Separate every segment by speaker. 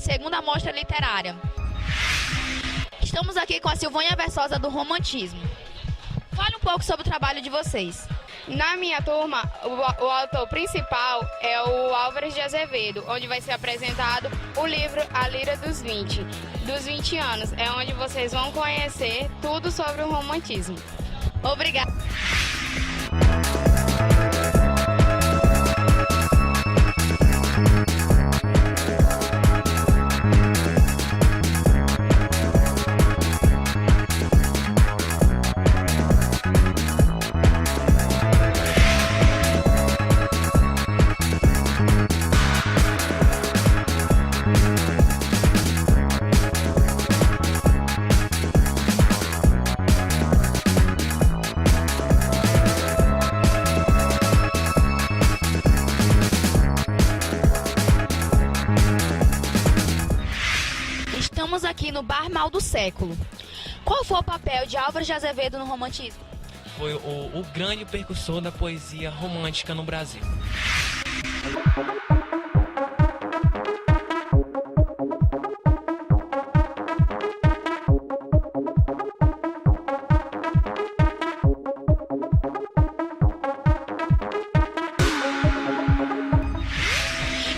Speaker 1: segunda mostra literária. Estamos aqui com a Silvânia Versosa do Romantismo. Fale um pouco sobre o trabalho de vocês.
Speaker 2: Na minha turma, o autor principal é o Álvares de Azevedo, onde vai ser apresentado o livro A Lira dos 20 anos. É onde vocês vão conhecer tudo sobre o romantismo.
Speaker 1: Obrigada. Estamos aqui no Bar Mal do Século. Qual foi o papel de Álvares de Azevedo no romantismo?
Speaker 3: Foi o grande precursor da poesia romântica no Brasil.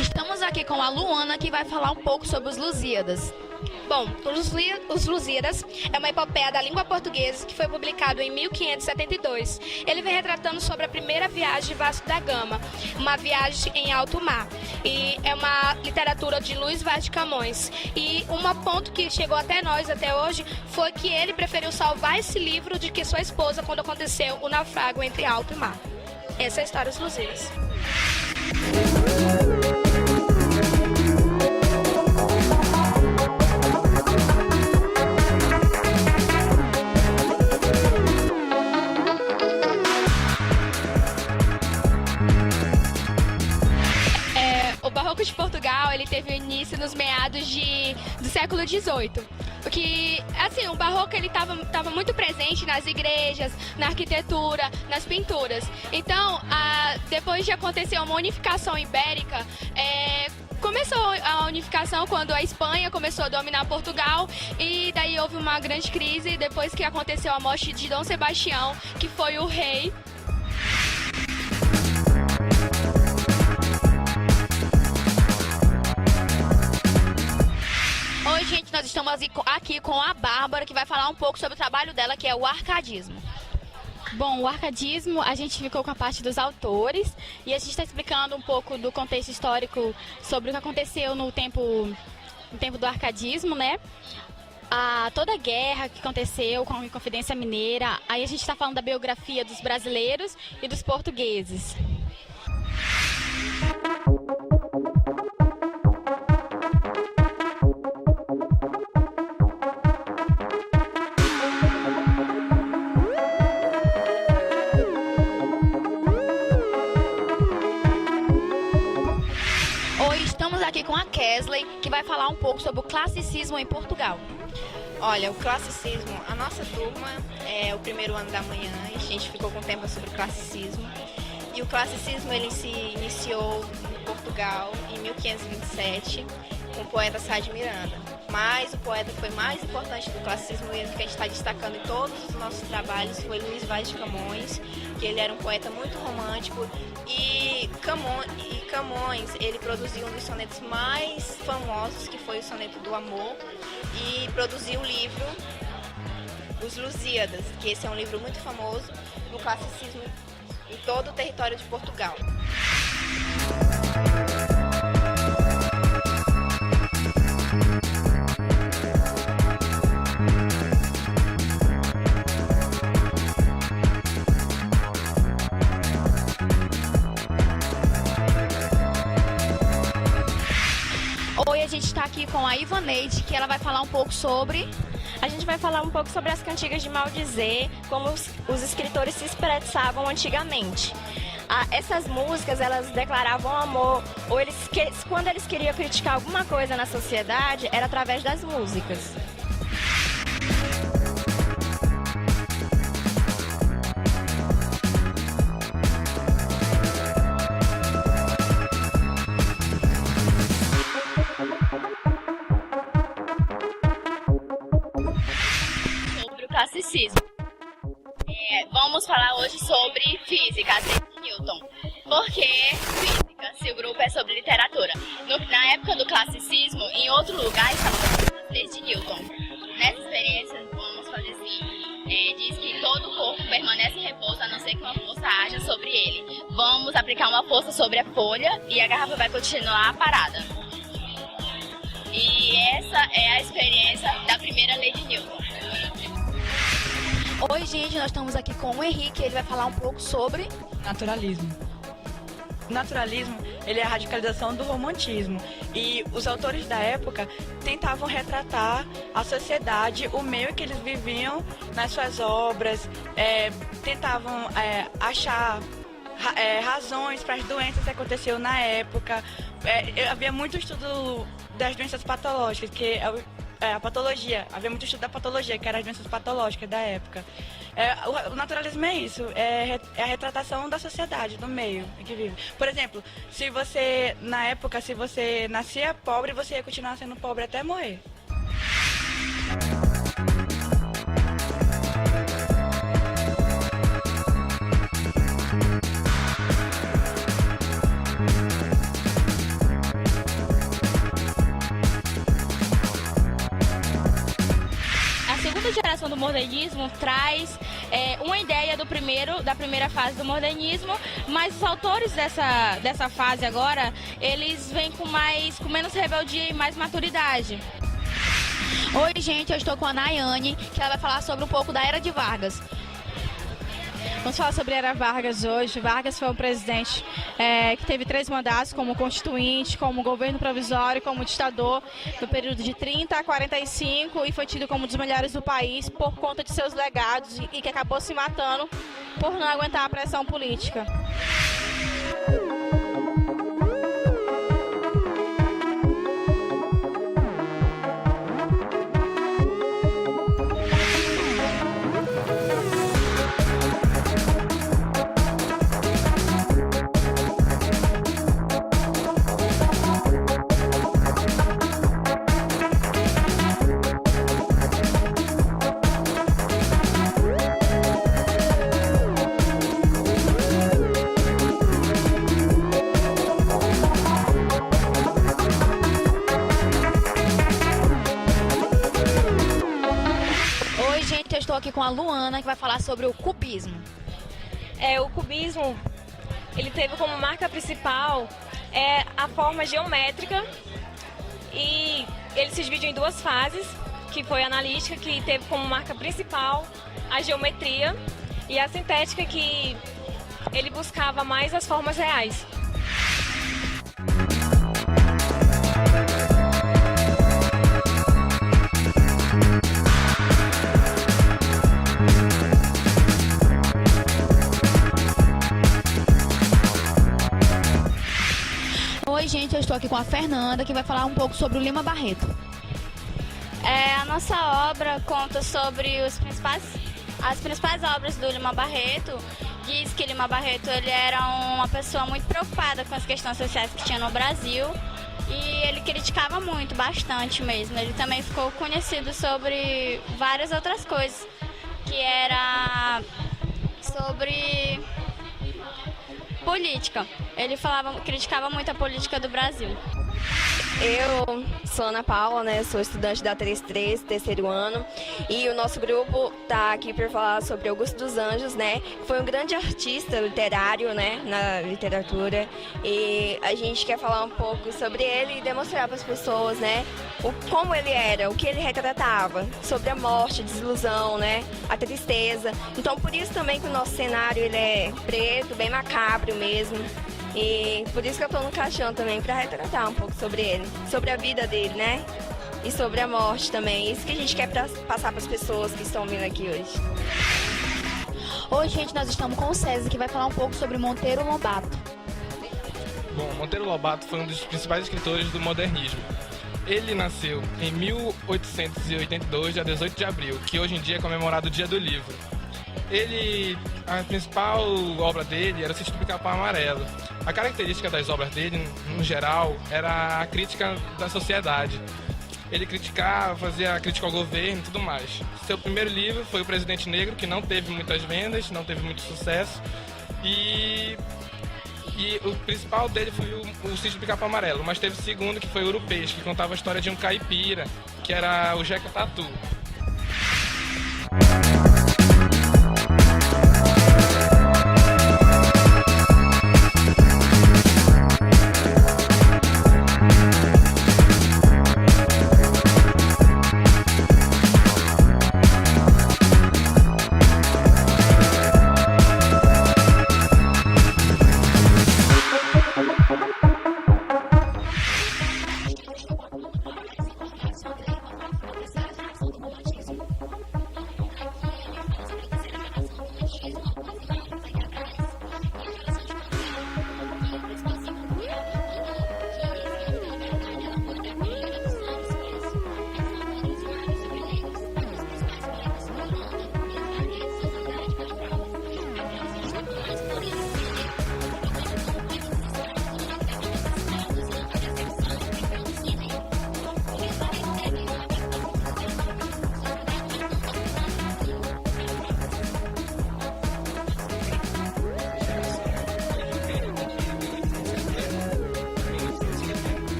Speaker 1: Estamos aqui com a Luana, que vai falar um pouco sobre os Lusíadas.
Speaker 4: Bom, Os Lusíadas é uma epopeia da língua portuguesa que foi publicado em 1572. Ele vem retratando sobre a primeira viagem de Vasco da Gama, uma viagem em alto mar. E é uma literatura de Luís Vaz de Camões. E um ponto que chegou até nós até hoje foi que ele preferiu salvar esse livro de que sua esposa quando aconteceu o naufrágio entre alto e mar. Essa é a história dos Lusíadas.
Speaker 2: O Barroco de Portugal, ele teve início nos meados do século XVIII. Porque, assim, o Barroco, ele estava muito presente nas igrejas, na arquitetura, nas pinturas. Então, depois de acontecer uma unificação ibérica, começou a unificação quando a Espanha começou a dominar Portugal e daí houve uma grande crise depois que aconteceu a morte de Dom Sebastião, que foi o rei.
Speaker 1: Hoje, gente, nós estamos aqui com a Bárbara, que vai falar um pouco sobre o trabalho dela, que é o arcadismo.
Speaker 5: Bom, o arcadismo, a gente ficou com a parte dos autores e a gente está explicando um pouco do contexto histórico sobre o que aconteceu no tempo do arcadismo, né? Toda a guerra que aconteceu com a Inconfidência Mineira. Aí a gente está falando da biografia dos brasileiros e dos portugueses.
Speaker 1: Hoje estamos aqui com a Kesley, que vai falar um pouco sobre o classicismo em Portugal.
Speaker 6: Olha, o classicismo, a nossa turma é o primeiro ano da manhã e a gente ficou com o tema sobre o classicismo. E o classicismo ele se iniciou em Portugal em 1527 com o poeta Sá de Miranda. Mas o poeta que foi mais importante do classicismo e que a gente está destacando em todos os nossos trabalhos foi Luís Vaz de Camões, que ele era um poeta muito romântico e Camões, ele produziu um dos sonetos mais famosos, que foi o soneto do amor, e produziu o livro Os Lusíadas, que esse é um livro muito famoso no classicismo em todo o território de Portugal.
Speaker 1: Hoje a gente está aqui com a Ivaneide, que ela vai falar um pouco sobre...
Speaker 7: A gente vai falar um pouco sobre as cantigas de maldizer, como os escritores se expressavam antigamente. Essas músicas, elas declaravam amor, ou quando eles queriam criticar alguma coisa na sociedade, era através das músicas.
Speaker 5: classicismo. Vamos falar hoje sobre física, as leis de Newton. Por que física, se o grupo é sobre literatura? Na época do classicismo, em outro lugar, estavam as leis de Newton. Nessa experiência, vamos fazer assim, diz que todo o corpo permanece em repouso, a não ser que uma força haja sobre ele. Vamos aplicar uma força sobre a folha e a garrafa vai continuar parada. E essa é a experiência da primeira lei de Newton.
Speaker 1: Oi, gente, nós estamos aqui com o Henrique, ele vai falar um pouco sobre
Speaker 8: naturalismo. O naturalismo, ele é a radicalização do romantismo, e os autores da época tentavam retratar a sociedade, o meio que eles viviam nas suas obras, tentavam achar razões para as doenças que aconteciam na época. Havia muito estudo das doenças patológicas, que a patologia, havia muito estudo da patologia, que eram as doenças patológicas da época. O naturalismo é isso, é a retratação da sociedade, do meio em que vive. Por exemplo, na época, se você nascia pobre, você ia continuar sendo pobre até morrer.
Speaker 5: A geração do modernismo traz uma ideia da primeira fase do modernismo, mas os autores dessa fase agora, eles vêm com menos rebeldia e mais maturidade.
Speaker 1: Oi, gente, eu estou com a Nayane, que ela vai falar sobre um pouco da Era de Vargas.
Speaker 9: Vamos falar sobre a Era Vargas hoje. Vargas foi um presidente que teve 3 mandatos como constituinte, como governo provisório, como ditador, no período de 30 a 45, e foi tido como um dos melhores do país por conta de seus legados e que acabou se matando por não aguentar a pressão política.
Speaker 1: Eu estou aqui com a Luana, que vai falar sobre o cubismo.
Speaker 7: O cubismo, ele teve como marca principal a forma geométrica, e ele se divide em 2 fases, que foi a analítica, que teve como marca principal a geometria, e a sintética, que ele buscava mais as formas reais.
Speaker 1: Oi, gente, eu estou aqui com a Fernanda, que vai falar um pouco sobre o Lima Barreto.
Speaker 5: A nossa obra conta sobre as principais obras do Lima Barreto. Diz que Lima Barreto ele era uma pessoa muito preocupada com as questões sociais que tinha no Brasil, e ele criticava muito, bastante mesmo. Ele também ficou conhecido sobre várias outras coisas, que era sobre política. Ele criticava muito a política do Brasil.
Speaker 7: Eu sou Ana Paula, sou estudante da 33, terceiro ano, e o nosso grupo está aqui para falar sobre Augusto dos Anjos, Foi um grande artista literário, na literatura, e a gente quer falar um pouco sobre ele e demonstrar para as pessoas, como ele era, o que ele retratava, sobre a morte, a desilusão, a tristeza. Então, por isso também que o nosso cenário ele é preto, bem macabro mesmo. E por isso que eu tô no caixão também, para retratar um pouco sobre ele, sobre a vida dele, E sobre a morte também. Isso que a gente quer passar para as pessoas que estão vindo aqui hoje.
Speaker 1: Hoje, gente, nós estamos com o César, que vai falar um pouco sobre Monteiro Lobato.
Speaker 10: Bom, Monteiro Lobato foi um dos principais escritores do modernismo. Ele nasceu em 1882, dia 18 de abril, que hoje em dia é comemorado o Dia do Livro. A principal obra dele era o Sítio do Pica-Pau Amarelo. A característica das obras dele, no geral, era a crítica da sociedade. ele criticava, fazia crítica ao governo e tudo mais. Seu primeiro livro foi O Presidente Negro, que não teve muitas vendas, não teve muito sucesso. E o principal dele foi o Sítio do Pica-Pau Amarelo, mas teve o segundo, que foi o Urupês, que contava a história de um caipira, que era o Jeca Tatu.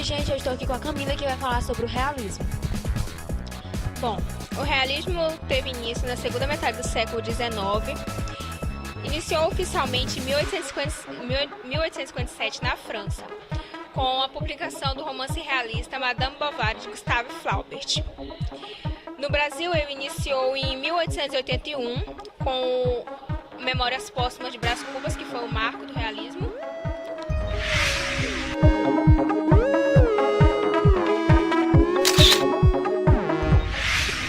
Speaker 1: Gente, eu estou aqui com a Camila, que vai falar sobre o realismo.
Speaker 6: Bom, o realismo teve início na segunda metade do século XIX. Iniciou oficialmente em 1857 na França, com a publicação do romance realista Madame Bovary, de Gustave Flaubert. No Brasil, ele iniciou em 1881, com Memórias Póstumas de Brás Cubas, que foi o marco do realismo.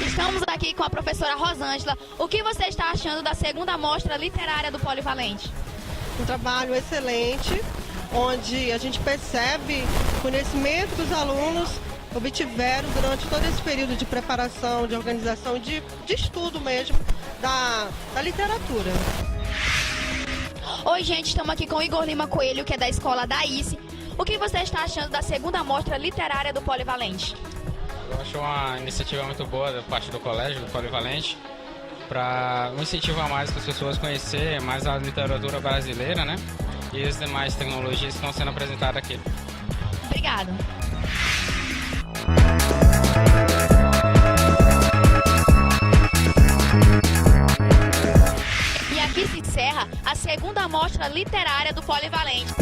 Speaker 1: Estamos aqui com a professora Rosângela. O que você está achando da segunda mostra literária do Polivalente?
Speaker 11: Um trabalho excelente, onde a gente percebe o conhecimento que os alunos obtiveram durante todo esse período de preparação, de organização, de estudo mesmo da literatura.
Speaker 1: Oi, gente, estamos aqui com o Igor Lima Coelho, que é da escola da ICE. O que você está achando da segunda mostra literária do Polivalente?
Speaker 12: Eu acho uma iniciativa muito boa da parte do colégio, do Polivalente, para incentivar mais as pessoas a conhecer mais a literatura brasileira, né? E as demais tecnologias que estão sendo apresentadas aqui.
Speaker 1: Obrigada. E aqui se encerra a segunda mostra literária do Polivalente.